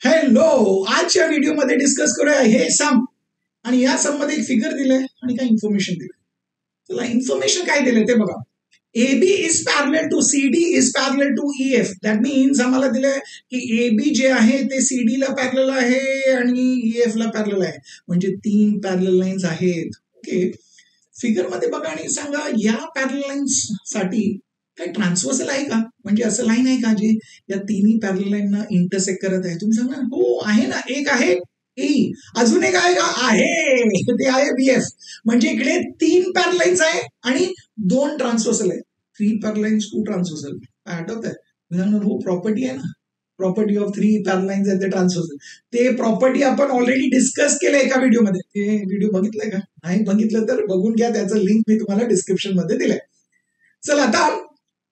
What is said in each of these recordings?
Hello, आजच्या व्हिडिओमध्ये discuss करूया हे सम आणि या सम मध्ये एक फिगर दिलंय आणि काय इन्फॉर्मेशन दिलंय. चला इन्फॉर्मेशन काय दिलंय ते बघा. AB is parallel to CD is parallel to EF. That means आम्हाला दिलंय की AB जे आहे ते CD ला पॅरलल आहे आणि EF ला पॅरलल आहे, म्हणजे 3 पॅरलल लाईन्स आहेत. ओके, फिगर मध्ये बघा आणि सांगा या पॅरलल लाईन्स साठी काही ट्रान्सवर्सल आहे का, म्हणजे असं लाईन आहे का जे या तिन्ही पॅरलल लाईनना इंटरसेक्ट करत आहे. तुम्ही सांगा हो आहे ना, एक आहे E, अजून एक आहे का, आहे ते आहे BF. म्हणजे इकडे 3 पॅरलल लाईन्स आहे आणि 2 ट्रान्सवर्सल आहे. 3 पॅरलल लाईन्स 2 ट्रान्सवर्सल. काय आठवत आहे हो, प्रॉपर्टी आहे ना, प्रॉपर्टी ऑफ 3 पॅरलल लाईन्स आहेत ते ट्रान्सवर्सल. ते प्रॉपर्टी आपण ऑलरेडी डिस्कस केलं एका व्हिडिओमध्ये. ते व्हिडिओ बघितलाय का, नाही बघितलं तर बघून घ्या, त्याचं लिंक मी तुम्हाला डिस्क्रिप्शन मध्ये दिलंय. चला आता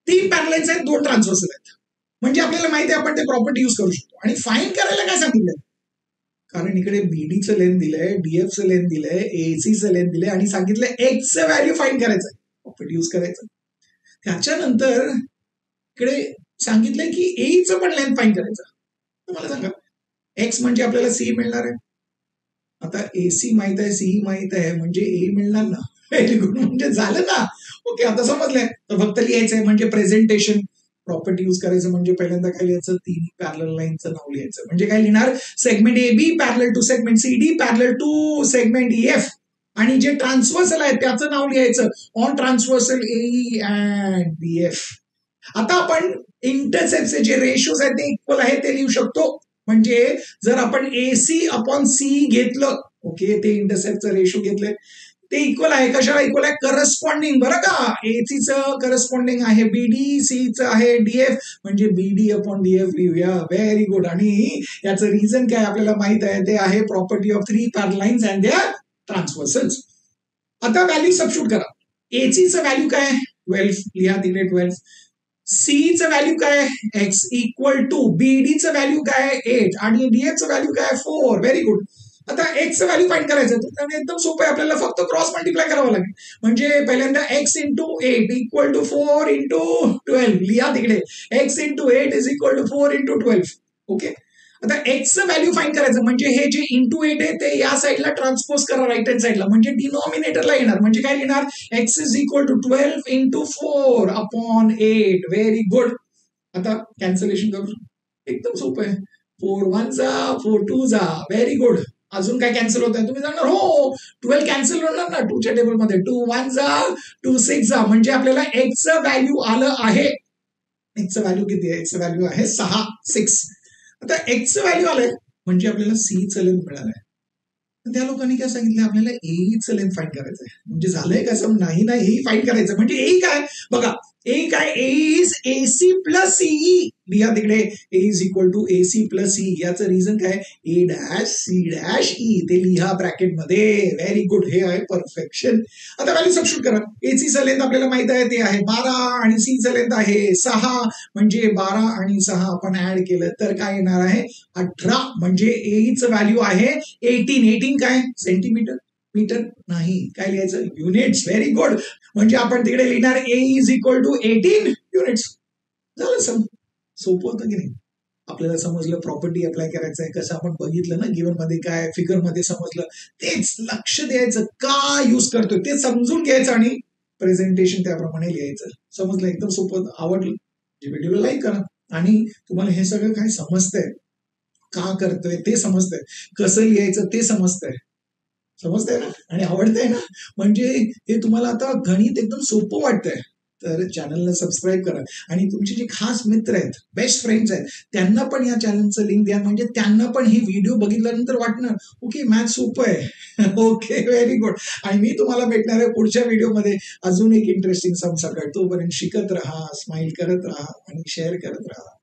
3 पॅरलल लाईन्स आहेत, 2 ट्रान्सवर्सल आहेत, म्हणजे आपल्याला माहिती आहे आपण ते प्रॉपर्टी यूज करू शकतो. आणि फाइंड करायला काय सांगितलंय, कारण इकडे BDचं लेंथ दिलंय, DFचं लेंथ दिलंय, ACचं लेंथ दिलंय आणि सांगितलंय Xचं व्हॅल्यू फाइंड करायचं, प्रॉपर्टी यूज करायचं. त्याच्यानंतर इकडे सांगितलंय की Aचं पण लेंथ फाइंड करायचं. तर मला सांगा X म्हणजे आपल्याला C मिळणार आहे. आता AC माहित आहे, CE माहित आहे, म्हणजे A मिळणार ना. व्हेरी गुड, म्हणजे झालं ना. ओके, आता समजलंय. तर फक्त लिहायचंय, म्हणजे प्रेझेंटेशन प्रॉपर्टी यूज करायचं. म्हणजे पहिल्यांदा काय लिहायचं, 3 पॅरलल लाईनचं नाव लिहायचं. म्हणजे काय लिहिणार, segment AB parallel to segment CD parallel to segment EF, आणि जे ट्रान्सवर्सल आहे त्याचं नाव लिहायचं on transversal AE and BF. आता आपण इंटरसेप्टचे जे रेशोज आहेत ते इक्वल आहे ते लिहू शकतो. म्हणजे जर आपण AC अपॉन CE घेतलं, ओके, ते इंटरसेप्टचं रेशो घेतलंय, ते इक्वल आहे. कशाला इक्वल आहे, करस्पॉन्डिंग. बरं का, ACचं करस्पॉन्डिंग आहे BD, Cचं आहे DF, म्हणजे BD अपॉन DF लिहूया. Very good. आणि याचं रिझन काय आपल्याला माहित आहे, ते आहे property of 3 parallel lines and their transversals. आता व्हॅल्यू सबस्टिट्यूट करा. ACचं व्हॅल्यू काय, 12 लिहा तिकडे 12. Cचं व्हॅल्यू काय, X इक्वल टू BDचं व्हॅल्यू काय 8 आणि DFचं व्हॅल्यू काय 4. Very good. आता Xचं व्हॅल्यू फाइंड करायचं तर एकदम सोपं आहे, आपल्याला फक्त क्रॉस मल्टिप्लाय करावं लागेल. म्हणजे पहिल्यांदा X into 8 equal to 4 into 12 लिहा तिकडे. X into 8 is equal to 4 into 12. Okay, आता Xचं व्हॅल्यू फाइंड करायचं, म्हणजे हे जे इंटू 8 आहे ते या साईडला ट्रान्सपोज करा राईट हँड साईडला, म्हणजे डिनॉमिनेटरला येणार. म्हणजे काय लिहिणार, X is equal to 12 into 4 upon 8. Very good. आता कॅन्सलेशन करू, एकदम सोपं आहे. 4 1 जा, 4 2 जा. Very good. अजून काय कॅन्सल होत आहे, तुम्ही सांगणार हो 12 कॅन्सल होणार ना 2च्या टेबल मध्ये. 2 1 जा, 2 6 जा, म्हणजे आपल्याला Xचं व्हॅल्यू आलं आहे. Xचं व्हॅल्यू किती आहे, Xचं व्हॅल्यू आहे 6. आता Xचं व्हॅल्यू आलंय म्हणजे आपल्याला Cचं लेंथ मिळालंय. त्या लोकांनी काय सांगितलं, आपल्याला AEचं लेंथ फाइंड करायचंय. म्हणजे झालंय कसं, नाही हे फाइंड करायचं. म्हणजे AE काय बघा, A काय, AE is AC plus CE. लिहा तिकडे A is equal to AC plus CE. याचं रिझन काय, A dash C dash E, ते लिहा ब्रॅकेट मध्ये. व्हेरी गुड, हे आहे परफेक्शन. आता व्हॅल्यू सबस्टिट्यूट करा. ACचं लेंथ आपल्याला माहित आहे ते आहे 12 आणि Cचं लेंथ आहे 6, म्हणजे 12 आणि 6 आपण ऍड केलं तर काय येणार आहे 18. म्हणजे AEचं व्हॅल्यू आहे 18 काय, सेंटीमीटर, मीटर नाही, काय लिहायचं, युनिट्स. Very good. म्हणजे आपण तिकडे लिहिणार A is equal to 18 units. झालं सम, सोपं होतं की नाही. आपल्याला समजलं प्रॉपर्टी अप्लाय करायचं आहे कसं, आपण बघितलं ना गिव्हन मध्ये काय, फिगर मध्ये समजलं. तेच लक्ष द्यायचं, का यूज करतोय ते समजून घ्यायचं आणि प्रेझेंटेशन त्याप्रमाणे लिहायचं. समजलं, एकदम सोपं. आवडलं व्हिडिओला लाईक करा. आणि तुम्हाला हे सगळं काय समजतंय, का करतोय ते समजतंय, कसं लिहायचं ते समजतंय ना, आणि आवडतंय ना, म्हणजे हे तुम्हाला आता गणित एकदम सोपं वाटतंय. तर चॅनलला सबस्क्राईब करा आणि तुमचे जे खास मित्र आहेत, बेस्ट फ्रेंड्स आहेत, त्यांना पण या चॅनलचं लिंक द्या. म्हणजे त्यांना पण ही व्हिडिओ बघितल्यानंतर वाटणार ओके मॅथ सोपं आहे. Okay, very good. आणि मी तुम्हाला भेटणार आहे पुढच्या व्हिडिओमध्ये अजून एक इंटरेस्टिंग सम सकाळ. तोपर्यंत शिकत राहा, स्माइल करत राहा आणि शेअर करत राहा.